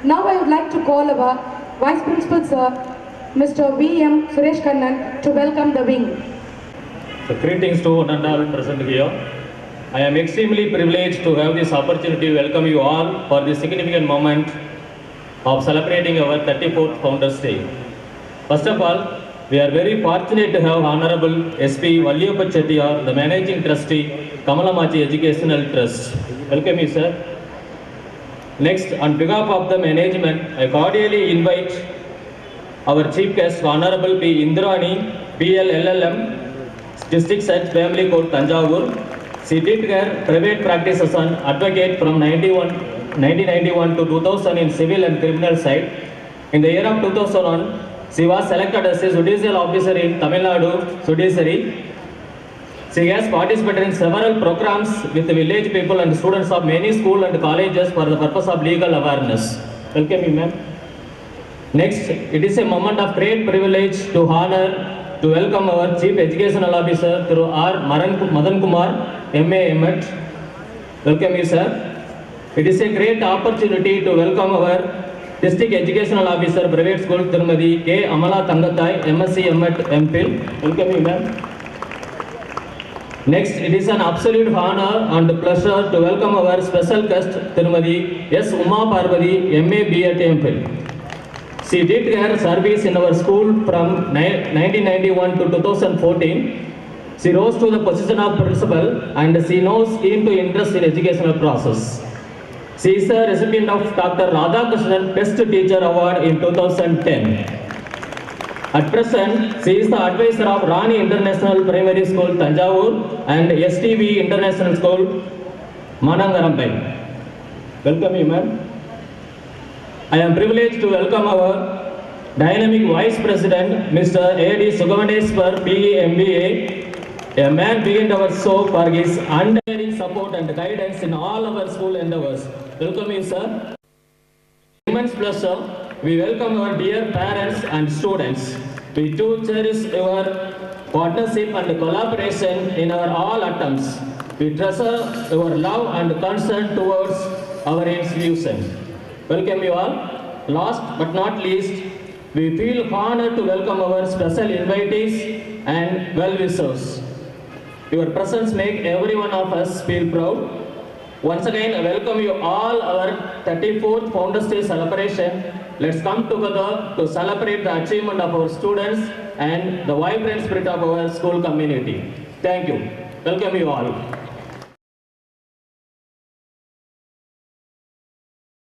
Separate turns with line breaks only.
Now I would like to call our Vice Principal Sir, Mr. V.M. Suresh Kannan, to welcome the wing.
So, greetings to one and all present here. I am extremely privileged to have this opportunity to welcome you all for this significant moment of celebrating our 34th Founders Day. First of all, we are very fortunate to have Honorable S.P. Valliyappa Chettiar, the Managing Trustee, Kamalamachi Educational Trust. Welcome you, sir. Next, on behalf of the management, I cordially invite our Chief Guest, Honorable P. Indrani, PL/LLM, District Judge, Family Court, Tanjavur. She did her private practice as an advocate from 1991 to 2000 in civil and criminal side. In the year of 2001, she was selected as a judicial officer in Tamil Nadu Judiciary. She has participated in several programs with the village people and students of many schools and colleges for the purpose of legal awareness. Welcome you, ma'am. Next, it is a moment of great privilege to honor, to welcome our Chief Educational Officer through R. Madan Kumar, MA M.Ed. Welcome you, sir. It is a great opportunity to welcome our District Educational Officer, Private School, Tirumadi K. Amala Tangatai, MSc M.Ed M.Phil. Welcome you, ma'am. Next, it is an absolute honor and pleasure to welcome our special guest, Tirumadi S. Uma Parvati, MA B.Ed M.Phil. She did her service in our school from 1991 to 2014. She rose to the position of principal and she knows keen to interest in educational process. She is the recipient of Dr. Radhakrishnan Best Teacher Award in 2010. At present, she is the advisor of Rani International Primary School, Tanjavur and STV International School, Manangarambai. Welcome you, ma'am. I am privileged to welcome our dynamic Vice President, Mr. A.D. Sugavaneshwar, PE MBA, a man behind our show for his untiring support and guidance in all our school endeavors. Welcome you, sir. Immense pleasure. We welcome our dear parents and students. We do cherish your partnership and collaboration in our all attempts. We treasure your love and concern towards our institution. Welcome you all. Last but not least, we feel honored to welcome our special invitees and well-wishers. Your presence makes every one of us feel proud. Once again, I welcome you all our 34th Founders Day celebration. Let's come together to celebrate the achievement of our students and the vibrant spirit of our school community. Thank you. Welcome you all.